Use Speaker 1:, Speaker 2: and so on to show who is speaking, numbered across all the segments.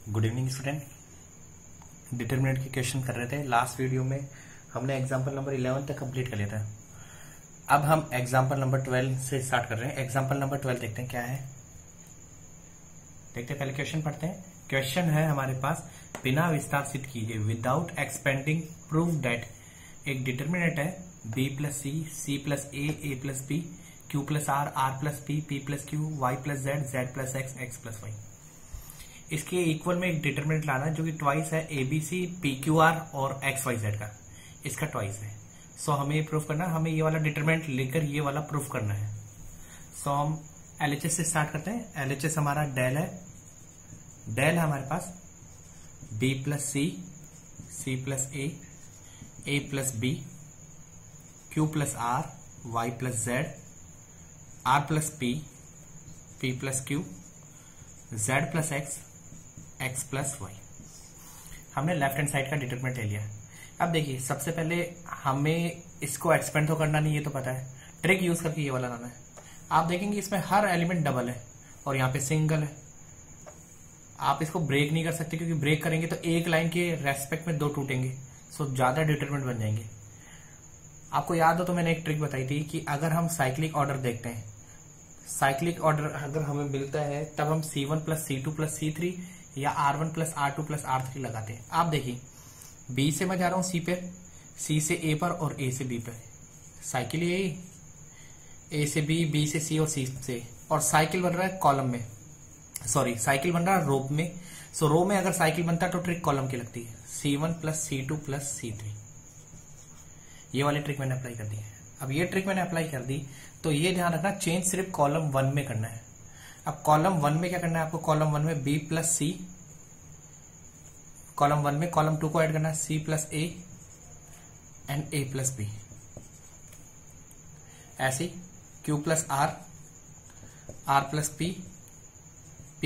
Speaker 1: Good evening student. Determinant के question कर रहे थे। लास्ट वीडियो में हमने एग्जांपल नंबर 11 तक कंप्लीट कर लिया था। अब हम एग्जांपल नंबर 12 से स्टार्ट कर रहे हैं। एग्जांपल नंबर 12 देखते हैं क्या है। देखते हैं, पहले क्वेश्चन पढ़ते हैं। क्वेश्चन है हमारे पास, बिना विस्तार सिद्ध कीजिए, विदाउट एक्सपेंडिंग प्रूव दैट एक डिटरमिनेंट है b plus c plus a plus b, q plus r plus p plus q, y plus z plus x plus y. इसके इक्वल में एक डिटरमिनेंट लाना है जो कि ट्वाइस है एबीसी पी क्यू आर और एक्स वाई जेड का, इसका ट्वाइस है। सो हमें ये प्रूफ करना है, हमें ये वाला डिटरमिनेंट लेकर ये वाला प्रूफ करना है। सो हम एलएचएस से स्टार्ट करते हैं। एलएचएस हमारा डेल है, डेल है हमारे पास b plus c plus a plus b, q plus r, y plus z, r plus p plus q, z plus x plus y. हमने लेफ्ट हैंड साइड का डिटरमिनेंट ले लिया। अब देखिए, सबसे पहले हमें इसको एक्सपेंड तो करना नहीं, ये तो पता है। ट्रिक यूज करके ये वाला लाना है। आप देखेंगे इसमें हर एलिमेंट डबल है और यहाँ पे सिंगल है। आप इसको ब्रेक नहीं कर सकते, क्योंकि ब्रेक करेंगे तो एक लाइन के रेस्पेक्ट में दो टूटेंगे, सो ज्यादा डिटरमिनेंट बन जाएंगे। आपको याद हो तो मैंने एक ट्रिक बताई थी कि अगर हम साइक्लिक ऑर्डर देखते हैं, साइक्लिक ऑर्डर अगर हमें मिलता है तब हम C1 plus C2 plus C3 या R1 plus R2 plus R3 लगाते हैं। आप देखिए, B से मैं जा रहा हूं C पे, C से A पर और A से B पे। साइकिल यही, A से B से C और C से, और साइकिल बन रहा है कॉलम में, सॉरी साइकिल बन रहा है रो में। सो रो में अगर साइकिल बनता है तो ट्रिक कॉलम की लगती है, C1 plus C2 plus C3। ये वाली ट्रिक मैंने अप्लाई कर दी है। अब ये ट्रिक मैंने अप्लाई कर दी तो ये ध्यान रखना, चेंज सिर्फ कॉलम 1 में करना है। अब कॉलम 1 में क्या करना है आपको, कॉलम 1 में B प्लस सी, कॉलम 1 में कॉलम 2 को ऐड करना है C plus A and A plus B. ऐसे Q plus R plus P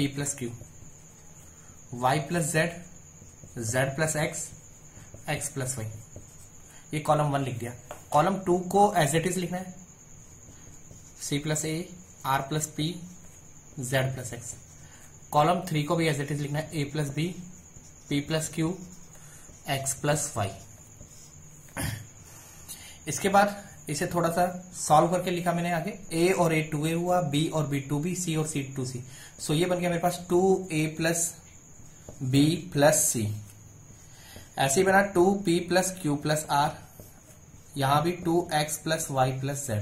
Speaker 1: plus Q, Y plus Z plus X plus Y। ये कॉलम 1 लिख दिया। कॉलम 2 को एज इट इज लिखना है, C plus a, R plus P, Z plus X। Column 3 को भी as it is लिखना है, A plus B, P plus Q, X plus Y। इसके बाद इसे थोड़ा सा सॉल्व करके लिखा मैंने आगे, A और A 2A हुआ, B और B 2B, C और C 2C। सो ये बन गया मेरे पास 2A plus B plus C। ऐसे ही बना 2P plus Q plus R, यहां भी 2X plus Y plus Z,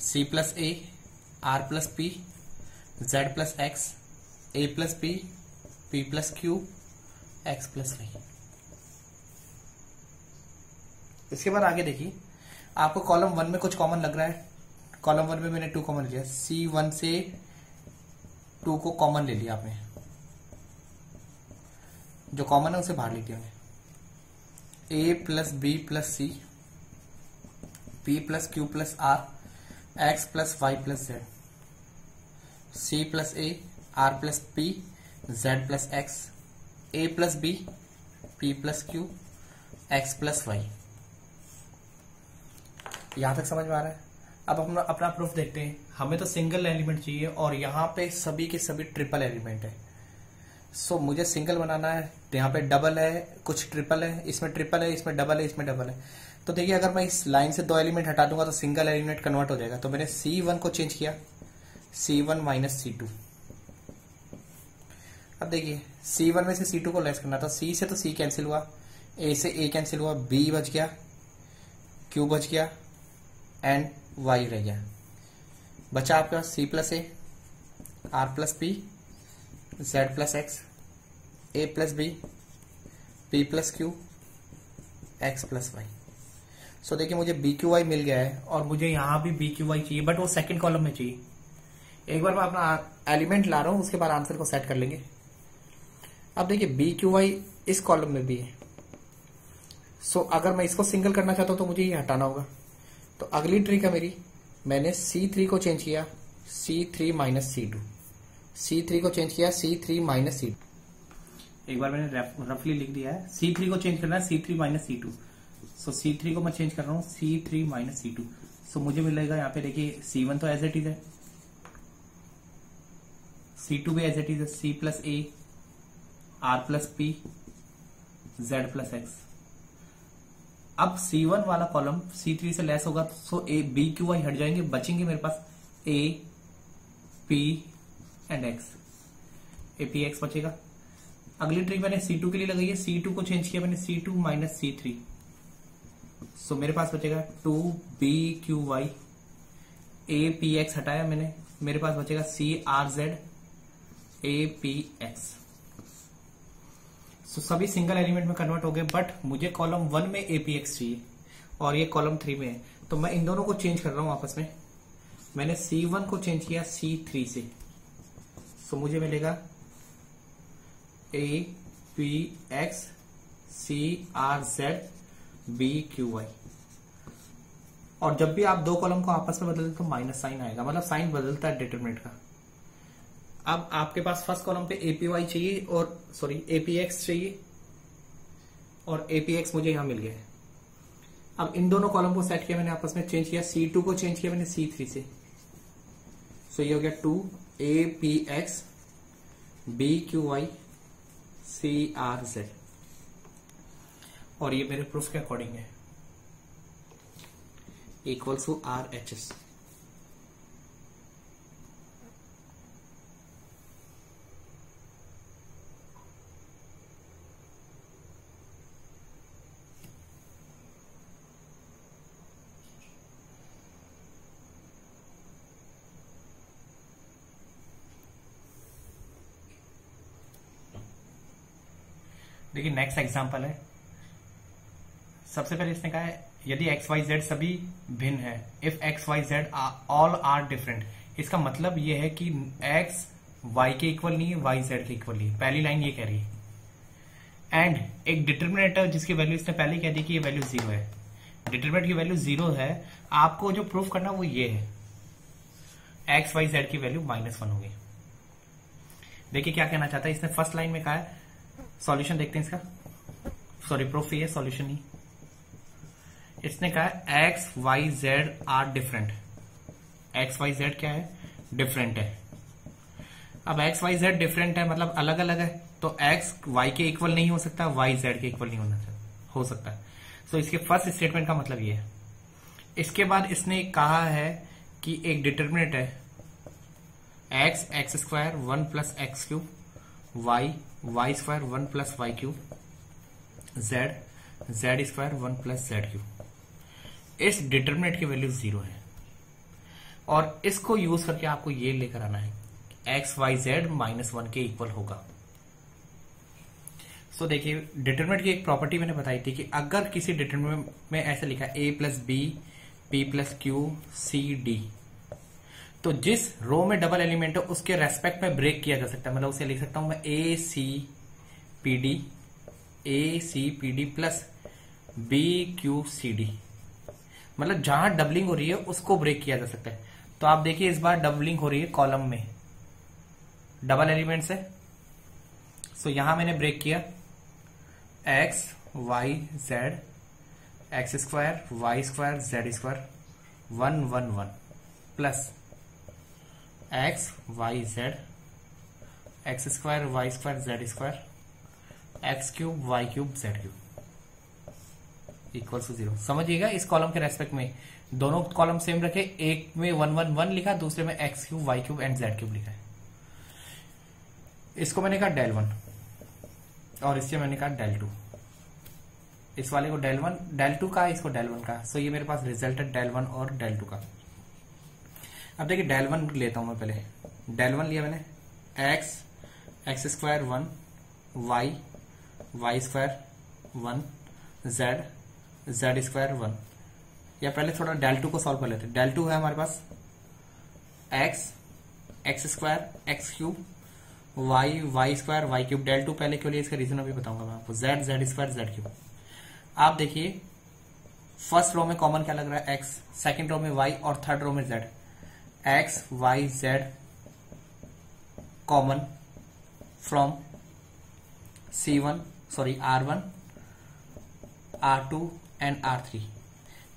Speaker 1: C plus A, R plus P, Z plus X, A plus P plus Q, X plus Y। इसके बाद आगे देखिए, आपको column 1 में कुछ कॉमन लग रहा है। कॉलम 1 में मैंने 2 कॉमन लिया, C1 से 2 को कॉमन ले लिया आपने, जो कॉमन है उसे बाहर लिख दिया मैंने। A plus B plus C, P plus Q plus R, X plus Y plus Z, C plus A, R plus P, Z plus X, A plus B, P plus Q, X plus Y। यहां तक समझ में आ रहा है। अब अपना proof देखते हैं। हमें तो सिंगल एलिमेंट चाहिए और यहाँ पे सभी के सभी ट्रिपल एलिमेंट है। सो मुझे सिंगल बनाना है। यहाँ पे डबल है, कुछ ट्रिपल है, इसमें ट्रिपल है, इसमें डबल है, इसमें डबल है। तो देखिए, अगर मैं इस लाइन से 2 एलिमेंट हटा दूंगा तो सिंगल एलिमेंट कन्वर्ट हो जाएगा। तो मैंने C1 को चेंज किया, C1 माइनस C2। अब देखिए, C1 में से C2 को लेस करना था। C से तो C कैंसिल हुआ, A से A कैंसिल हुआ, B बच गया, Q बच गया एंड Y रह गया। बचा आपके पास C plus A, R plus P, Z plus X, A plus B, P plus Q, X plus Y। सो देखिए, मुझे BQY मिल गया है और मुझे यहां भी BQY चाहिए, बट वो सेकंड कॉलम में चाहिए। एक बार मैं अपना एलिमेंट ला रहा हूं, उसके बाद आंसर को सेट कर लेंगे। अब देखिए, BQY इस कॉलम में भी है। सो अगर मैं इसको सिंगल करना चाहता हूं तो मुझे ये हटाना होगा। तो अगली ट्रिक है मेरी, मैंने C3 को चेंज किया, C3 माइनस C2, C3 को चेंज किया, C3 माइनस C2। एक बार मैंने रफली लिख दिया है। C3 को चेंज करना है, C3 माइनस C2। सो C3 को मैं चेंज कर रहा हूं, C3 माइनस C2। सो मुझे मिलेगा यहाँ पे, देखिए C1 तो एज इट इज है, C2 भी as it is C plus a R plus p Z plus x. अब C1 वाला कॉलम C3 से लेस होगा, so a b q y हट जाएंगे, बचेंगे मेरे पास a p and x, a p x बचेगा। अगली ट्रिक मैंने C2 के लिए लगाई है, C2 को चेंज किया मैंने C2 माइनस C3, सो मेरे पास बचेगा 2BQY, APX हटाया मैंने, मेरे पास बचेगा CRZ APX। सो सभी सिंगल एलिमेंट में कन्वर्ट हो गए, बट मुझे कॉलम 1 में APX चाहिए और ये कॉलम 3 में है, तो मैं इन दोनों को चेंज कर रहा हूं आपस में। मैंने C1 को चेंज किया C3 से, सो मुझे मिलेगा APX CRZ BQY। और जब भी आप दो कॉलम को आपस में बदलते तो माइनस साइन आएगा, मतलब साइन बदलता है डिटरमिनेंट का। अब आपके पास फर्स्ट कॉलम पे APY चाहिए और APX चाहिए और APX मुझे यहां मिल गया है। अब इन दोनों कॉलम को सेट किया मैंने, आपस में चेंज किया, C2 को चेंज किया मैंने C3 से, सो ये हो गया 2 APX BQY CRZ, और ये मेरे प्रूफ के अकॉर्डिंग है, इक्वल्स टू RHS। देखिए नेक्स्ट एग्जांपल है। सबसे पहले इसने कहा है यदि एक्स वाई जेड सभी भिन्न है, if X Y Z all are different, इसका मतलब यह है कि एक्स वाई के इक्वल नहीं है, वाई जेड के इक्वल नहीं है, पहली लाइन ये कह रही है। एंड एक डिटर्मिनेटर जिसकी वैल्यू इसने पहले कह दी कि ये वैल्यू 0 है, डिटर्मिनेंट की वैल्यू 0 है, आपको जो प्रूफ करना वो ये है, एक्स वाई जेड की वैल्यू -1 होगी। देखिए क्या कहना चाहता है इसने, फर्स्ट लाइन में कहा है, सॉल्यूशन देखते हैं इसका, प्रूफ ये है, सॉल्यूशन नहीं। इसने कहा X Y Z are different, X Y Z क्या है, डिफरेंट है। अब एक्स वाई जेड डिफरेंट है मतलब अलग अलग है, तो एक्स वाई के इक्वल नहीं हो सकता, वाई जेड के इक्वल नहीं हो सकता। तो इसके फर्स्ट स्टेटमेंट का मतलब ये है। इसके बाद इसने कहा है कि एक डिटर्मिनेंट है X x square 1 plus X cube, Y Y square 1 plus Y cube, Z Z square 1 plus Z cube. इस डिटर्मिनेंट की वैल्यू 0 है और इसको यूज करके आपको ये लेकर आना है एक्स वाई जेड -1 के इक्वल होगा। सो देखिए डिटर्मिनेंट की एक प्रॉपर्टी मैंने बताई थी कि अगर किसी डिटर्मिनेंट में ऐसे लिखा है a plus B p plus Q C D, तो जिस रो में डबल एलिमेंट है उसके रेस्पेक्ट में ब्रेक किया जा सकता है, मतलब उसे लिख सकता हूं मैं a c p d plus b q C d, मतलब जहां डबलिंग हो रही है उसको ब्रेक किया जा सकता है। तो आप देखिए इस बार डबलिंग हो रही है कॉलम में डबल एलिमेंट से, सो यहां मैंने ब्रेक किया X Y Z x square Y square Z square 1 1 1 plus X Y Z x square Y square Z square x cube Y cube Z cube equal to 0। समझिएगा इस column के respect में दोनों column same रखे, एक में 1 1 1 लिखा, दूसरे में X cube Y cube and Z cube लिखा है। इसको मैंने कहा डेल 1 और इससे मैंने कहा डेल 2, इस वाले को डेल 1 डेल 2 का, इसको डेल 1 का। सो ये मेरे पास रिजल्ट है डेल 1 और डेल 2 का। अब देखिए डेल 1 लेता हूं मैं, पहले डेल 1 लिया मैंने, X x square 1 Y Y square 1 Z Z square 1, या पहले थोड़ा डेल 2 को सॉल्व कर लेते हैं। डेल 2 है हमारे पास x x square x cube Y Y square y cube, del 2 पहले क्यों लिए इसका रीजन अभी बताऊंगा मैं आपको, Z Z square Z cube. आप देखिए फर्स्ट रो में कॉमन क्या लग रहा है, एक्स, सेकंड रो में वाई और थर्ड रो में Z, X Y Z common from C1 R1 R2 and R3,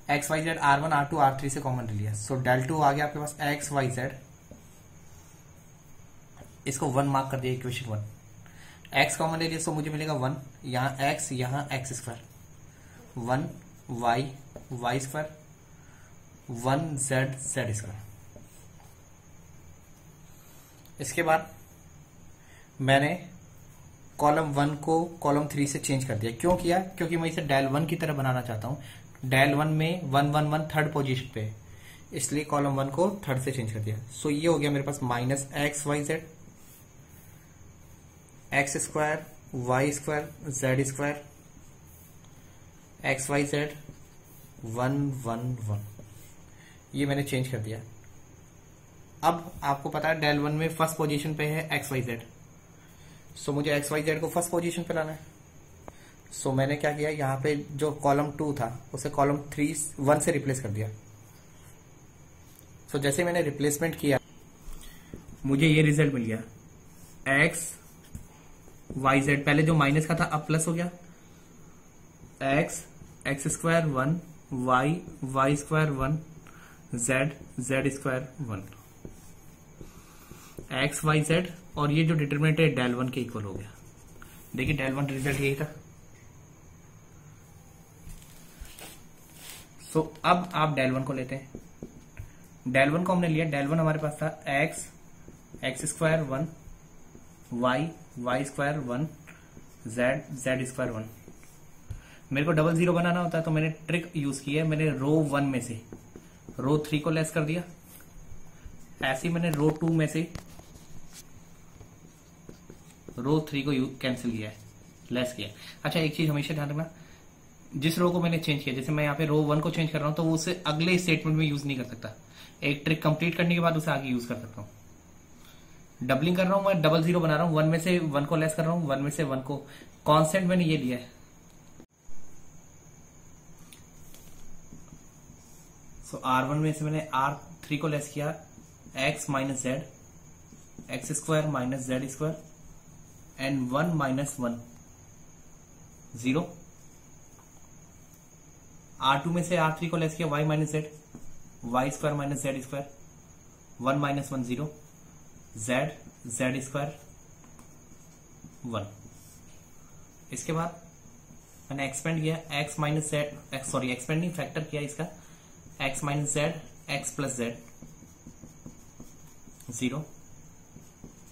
Speaker 1: X Y Z R1 R2 R3 से कॉमन ले लिया, सो डेल 2 आ गया आपके पास एक्स वाई जेड इसको 1 मार्क कर दिया, इक्वेशन 1। x कॉमन ले लिया, सो मुझे मिलेगा 1, यहाँ x, यहाँ x square, 1 y square, 1 z square. इसके बाद मैंने कॉलम 1 को कॉलम 3 से चेंज कर दिया। क्यों किया? क्योंकि मैं इसे डायल 1 की तरह बनाना चाहता हूं। डायल 1 में 1 1 1 थर्ड पोजीशन पे है, इसलिए कॉलम 1 को थर्ड से चेंज कर दिया। सो ये हो गया मेरे पास minus x Y Z, x square Y square Z square, x Y z 1 1 1। ये मैंने चेंज कर दिया। अब आपको पता है डायल 1 में फर्स्ट पोजीशन पे है एक्स वाई जेड, सो मुझे एक्स वाई जेड को फर्स्ट पोजीशन पे लाना है। सो मैंने क्या किया, यहाँ पे जो कॉलम 2 था उसे कॉलम 1 से रिप्लेस कर दिया। सो जैसे मैंने रिप्लेसमेंट किया, मुझे ये रिजल्ट मिल गया, एक्स वाई जेड, पहले जो माइनस का था अब प्लस हो गया, X square 1, Y square 1, Z square 1, X Y Z, और ये जो डिटरमिनेंट है डेल 1 के इक्वल हो गया। देखिए डेल 1 रिजल्ट यही था। सो अब आप डेल 1 को लेते हैं। डेल 1 को हमने लिया, डेल 1 हमारे पास था X square 1, Y square 1, Z square 1। मेरे को डबल जीरो बनाना होता है तो मैंने ट्रिक यूज की है, मैंने रो 1 में से रो 3 को लेस कर दिया, ऐसे ही मैंने रो 2 में से रो 3 को कैंसिल किया है, लेस किया। अच्छा एक चीज हमेशा ध्यान रखना, जिस रो को मैंने चेंज किया, जैसे मैं यहाँ पे रो 1 को चेंज कर रहा हूं तो वो उसे अगले स्टेटमेंट में यूज नहीं कर सकता, एक ट्रिक कंप्लीट करने के बाद उसे आगे यूज कर सकता हूं। डबलिंग कर रहा हूं मैं, डबल जीरो बना रहा हूं, 1 में से 1 को लेस कर रहा हूं, 1 में से 1 को कांस्टेंट मैंने ये लिया है। सो R1 में से मैंने R3 को लेस किया, X minus Z, x square minus Z square, and 1 minus 1 0। R2 में से R3 को लेस किया, y minus Z, Y square minus Z square, 1 minus 1 0, Z square 1। इसके बाद मैंने एक्सपेंड किया, एक्स माइनस जेड, एक्सपेंड नहीं फैक्टर किया इसका, X minus Z, X plus Z 0,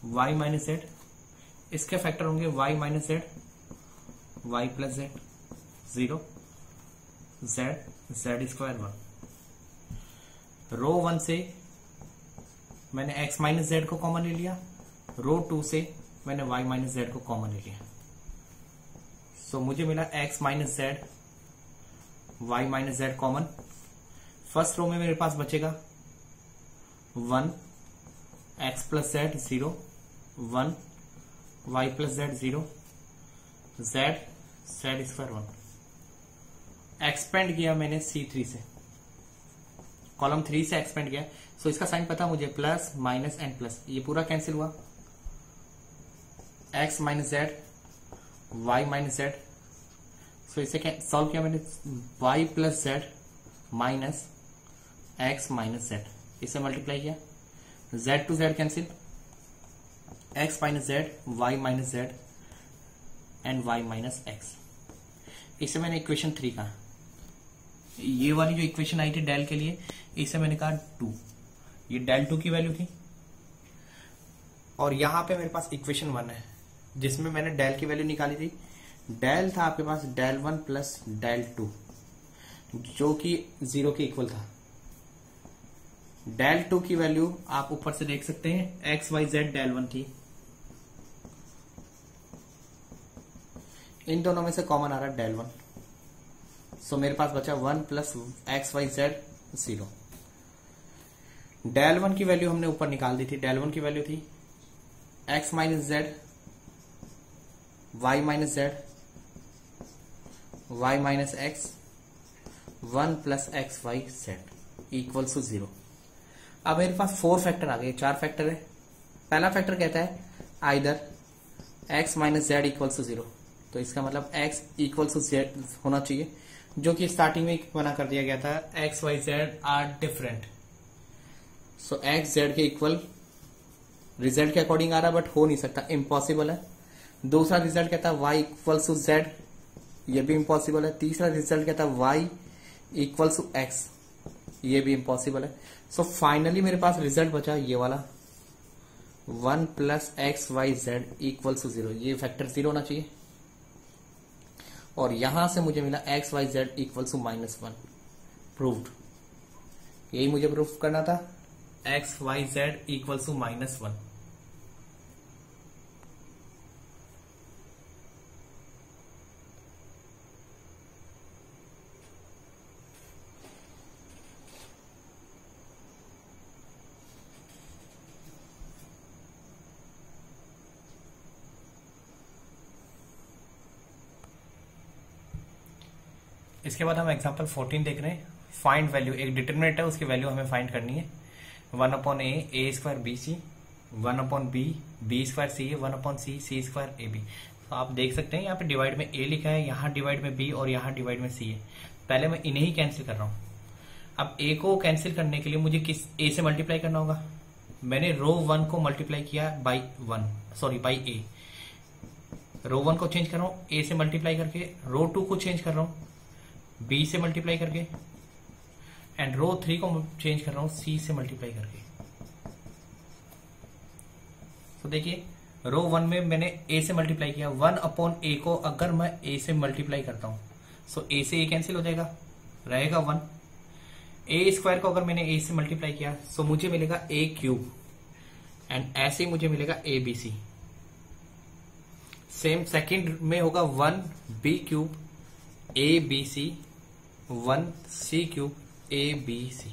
Speaker 1: Y minus Z, इसके फैक्टर होंगे Y minus Z, Y plus Z 0, Z square 1। Row 1 से मैंने x माइनस जेड को कॉमन ले लिया, रो 2 से मैंने y माइनस जेड को कॉमन ले लिया। सो मुझे मिला x minus Z, y minus Z common. First row में मेरे पास बचेगा 1 x plus Z 0, 1 y plus Z 0, Z square 1। Expand किया मैंने C3 से, कॉलम 3 से एक्सपेंड किया। सो इसका साइन पता मुझे, प्लस माइनस एंड प्लस, ये पूरा कैंसिल हुआ, x minus Z, Y minus z. So इसे सॉल्व किया मैंने, y plus z minus x minus z, इसे मल्टीप्लाई किया, z to z cancel, x minus Z, y minus z and y minus x। इसे मैंने equation 3 कहा। ये वाली जो इक्वेशन आई थी डेल के लिए, इसे मैंने कहा 2, ये डेल 2 की वैल्यू थी। और यहां पे मेरे पास इक्वेशन 1 है जिसमें मैंने डेल की वैल्यू निकाली थी। डेल था आपके पास डेल 1 प्लस डेल 2 जो कि 0 के इक्वल था। डेल 2 की वैल्यू आप ऊपर से देख सकते हैं, एक्स वाई जेड डेल 1 थी, इन दोनों में से कॉमन आ रहा है डेल 1। सो मेरे पास बचा 1 plus X Y Z 0। Del 1 की वैल्यू हमने ऊपर निकाल दी थी, डेल 1 की वैल्यू थी X minus Z, Y minus Z, Y minus X, 1 plus X Y Z equal to 0। अब मेरे पास 4 फैक्टर आ गए, 4 फैक्टर है। पहला फैक्टर कहता है either X minus Z equal to 0, तो इसका मतलब x इक्वल टू जेड होना चाहिए, जो कि स्टार्टिंग में बना कर दिया गया था, X Y Z are different. So X Z के इक्वल रिजल्ट के अकॉर्डिंग आ रहा है बट हो नहीं सकता, इम्पॉसिबल है। दूसरा रिजल्ट कहता है y इक्वल्स टू z, ये भी इम्पॉसिबल है। तीसरा रिजल्ट कहता है y इक्वल्स टू x, ये भी इम्पॉसिबल है। सो फाइनली मेरे पास रिजल्ट बचा ये वाला 1 plus X Y Z equals to 0, ये फैक्टर 0 होना चाहिए। और यहां से मुझे मिला X Y Z equals to -1, proved. यही मुझे प्रूफ करना था, X Y Z equals to -1। इसके बाद हम एग्जांपल 14 देख रहे हैं। फाइंड वैल्यू, एक डिटरमिनेंट है, उसकी वैल्यू हमें फाइंड करनी है। 1/a a square bc, 1/b b square C, 1/c c square ab। तो आप देख सकते हैं यहाँ पे डिवाइड में a लिखा है, यहाँ डिवाइड में b और यहाँ डिवाइड में c है। पहले मैं इन्हें ही कैंसिल कर रहा हूँ। अब a को कैंसिल करने के लिए मुझे किस a से मल्टीप्लाई करना होगा। मैंने रो 1 को मल्टीप्लाई किया बाई a। रो 1 को चेंज कर रहा हूँ a से मल्टीप्लाई करके, रो 2 को चेंज कर रहा हूँ b से मल्टीप्लाई करके, एंड रो 3 को चेंज कर रहा हूं c से मल्टीप्लाई करके। तो देखिए रो 1 में मैंने a से मल्टीप्लाई किया, 1/a को अगर मैं a से मल्टीप्लाई करता हूं सो a से a कैंसिल हो जाएगा, रहेगा 1। a स्क्वायर को अगर मैंने a से मल्टीप्लाई किया सो मुझे मिलेगा a क्यूब, एंड ऐसे ही मुझे मिलेगा abc। सेम सेकंड में होगा 1b cube abc, 1c cube abc।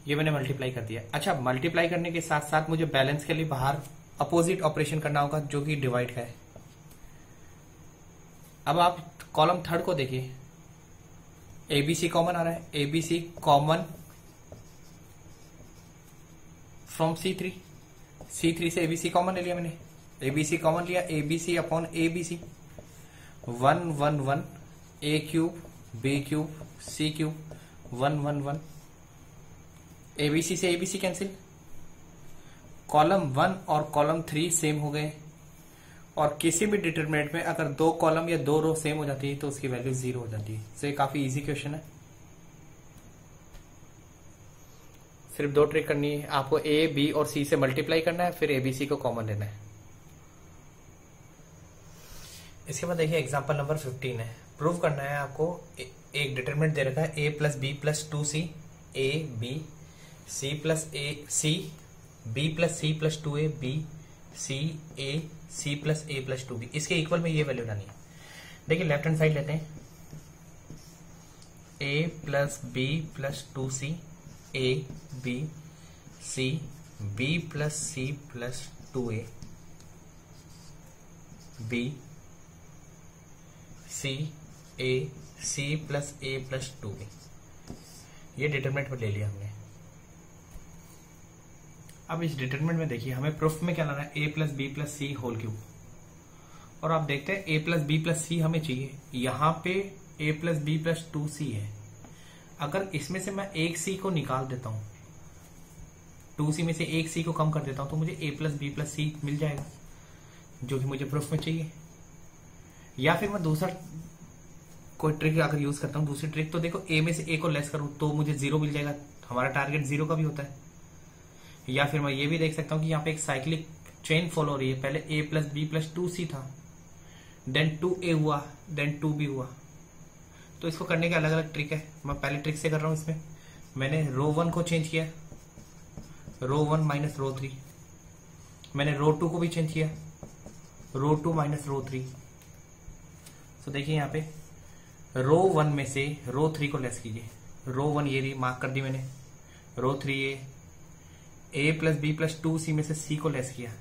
Speaker 1: ये मैंने मल्टीप्लाई कर दिया। अच्छा, मल्टीप्लाई करने के साथ साथ मुझे बैलेंस के लिए बाहर अपोजिट ऑपरेशन करना होगा जो कि डिवाइड का है। अब आप कॉलम थर्ड को देखिए, abc कॉमन आ रहा है, abc कॉमन फ्रॉम c3 से abc कॉमन ले लिया मैंने, abc कॉमन लिया, abc upon abc, 1 1 1 a cube b cube c cube, 1 1 1। abc से abc कैंसिल, कॉलम 1 और कॉलम 3 सेम हो गए। और किसी भी डिटरमिनेंट में अगर 2 कॉलम या 2 रो सेम हो जाती है तो उसकी वैल्यू 0 हो जाती है। तो ये काफी इजी क्वेश्चन है। सिर्फ 2 ट्रिक करनी है आपको, a b और c से मल्टीप्लाई करना है, फिर abc को कॉमन लेना है। इसके बाद देखिए एग्जांपल नंबर 15 है। प्रूव करना है आपको, एक डिटरमिनेंट दे रखा है a plus B plus 2c, a b c plus a c, b plus c plus 2a b, c a c plus a plus 2b। इसके इक्वल में ये वैल्यू लानी है। देखिए लेफ्ट हैंड साइड लेते हैं, a plus B plus 2c, a b c, b plus c plus 2a b c a c plus a plus 2b। ये determinant में ले लिया हमने। अब इस डिटरमिनेंट में देखिए हमें प्रूफ में क्या लाना है, a plus B plus C whole cube. और आप देखते हैं a plus B plus C हमें चाहिए, यहाँ पे a plus B plus 2c है। अगर इसमें से मैं एक c को निकाल देता हूं, 2c में से एक c को कम कर देता हूं, तो मुझे a प्लस बी प्लस सी मिल जाएगा, जो कि मुझे प्रूफ में चाहिए। या फिर मैं दूसरा कोई ट्रिक अगर यूज करता हूं, दूसरी ट्रिक तो देखो a में से a को लेस करूं तो मुझे 0 मिल जाएगा। हमारा टारगेट 0 का भी होता है। या फिर मैं ये भी देख सकता हूं कि यहाँ पे एक साइक्लिक चेन फॉलो हो रही है। पहले a plus B plus 2c था, देन 2a हुआ, देन 2b हुआ। तो इसको करने के अलग अलग ट्रिक है। मैं पहले ट्रिक से कर रहा हूं। इसमें मैंने रो 1 को चेंज किया, रो 1 माइनस रो 3। मैंने रो 2 को भी चेंज किया, रो 2 माइनस रो 3। तो देखिए यहाँ पे रो 1 में से रो 3 को लेस कीजिए। रो 1 ये रही, मार्क कर दी मैंने। Row 3 a plus B plus 2c में से c को लेस किया,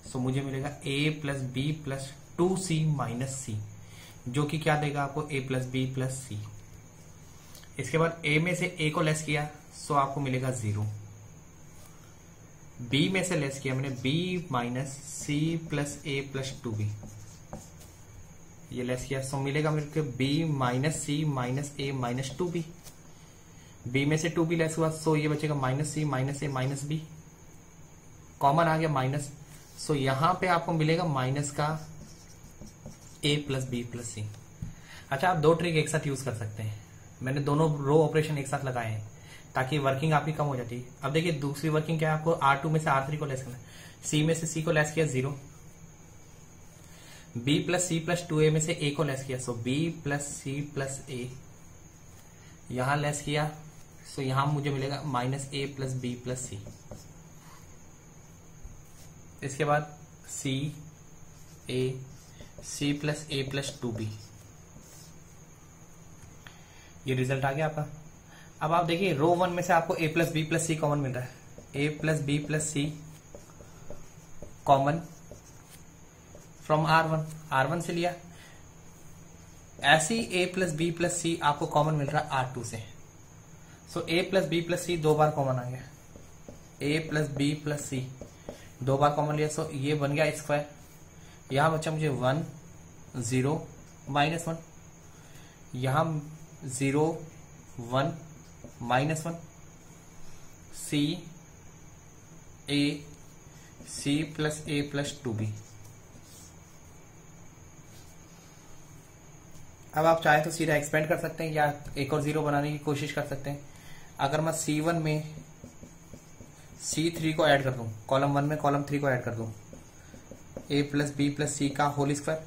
Speaker 1: सो मुझे मिलेगा a plus B plus 2c minus c, जो कि क्या देगा आपको a plus B plus c। इसके बाद a में से a को लेस किया, सो आपको मिलेगा 0। b में से लेस किया मैंने, b minus c plus a plus 2b, ये लेस किया, सो मिलेगा मेरे को b minus c minus a minus 2b। b में से 2b लेस हुआ, सो ये बचेगा minus c minus a minus b। Common आ गया माइनस, सो यहां पे आपको मिलेगा माइनस का a प्लस बी प्लस सी। अच्छा, आप दो ट्रिक एक साथ यूज कर सकते हैं। मैंने दोनों रो ऑपरेशन एक साथ लगाए हैं ताकि वर्किंग आपकी कम हो जाती है। अब देखिए दूसरी वर्किंग क्या है, आपको R2 में से R3 को लेस करना है। C में से C को लेस किया 0, B plus C plus 2A में से A को लेस किया, सो B plus C plus A यहां लेस किया, सो यहां मुझे मिलेगा minus A plus B plus C। इसके बाद C A C plus A plus 2B, ये रिजल्ट आ गया आपका। अब आप देखिए रो 1 में से आपको A plus B plus c common मिल रहा है, A plus B plus c common from R1 से लिया। ऐसी A plus B plus c आपको कॉमन मिल रहा है R2 से, so A plus B plus c दो बार कॉमन आ गया, A plus B plus c दो बार कॉमन लिया, सो ये बन गया स्क्वायर। यहां बच्चा मुझे 1 0 माइनस 1, यहां 0 1 minus 1, C A C plus A plus 2B। अब आप चाहे तो सीधा एक्सपेंड कर सकते हैं या एक और 0 बनाने की कोशिश कर सकते हैं। अगर मैं C1 में C3 को ऐड कर दूं, कॉलम 1 में कॉलम 3 को ऐड कर दूं, A प्लस बी प्लस सी का होल स्क्वायर,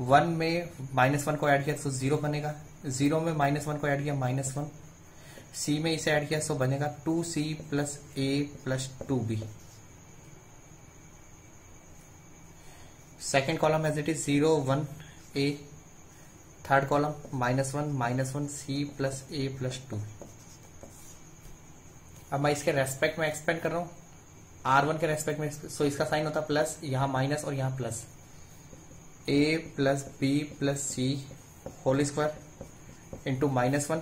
Speaker 1: 1 में माइनस 1 को ऐड किया तो 0 बनेगा, 0 में माइनस 1 को ऐड किया माइनस 1, C में इसे ऐड किया तो बनेगा 2C plus A plus 2B। Second column as it is 0 1 A, third column minus 1 C plus A plus 2। अब मैं इसके रेस्पेक्ट में एक्सपेंड कर रहा हूं, R1 के रेस्पेक्ट में, सो इसका साइन होता प्लस, यहां माइनस और यहां plus, A plus B plus C whole square into minus 1,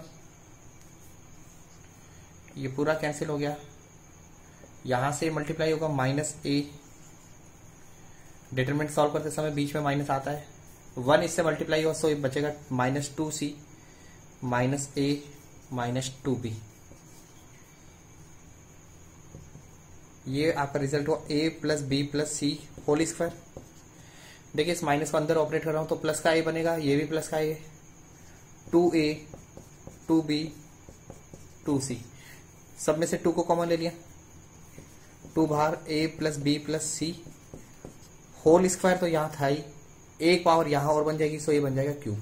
Speaker 1: ये पूरा कैंसिल हो गया, यहां से मल्टीप्लाई होगा माइनस A, डिटरमिनेंट सॉल्व करते समय बीच में माइनस आता है, 1 इससे मल्टीप्लाई हुआ, सो ये बचेगा minus 2C minus A minus 2B। ये आपका रिजल्ट हुआ A plus B plus C whole square. देखिए इस माइनस को अंदर ऑपरेट कर रहा हूं तो प्लस का A बनेगा, ये भी प्लस का A, 2A 2B 2C, सब में से 2 को कॉमन ले लिया, 2 बाहर, A plus B plus C whole square तो यहां था ही, एक पावर यहां और बन जाएगी, सो ये बन जाएगा क्यूब।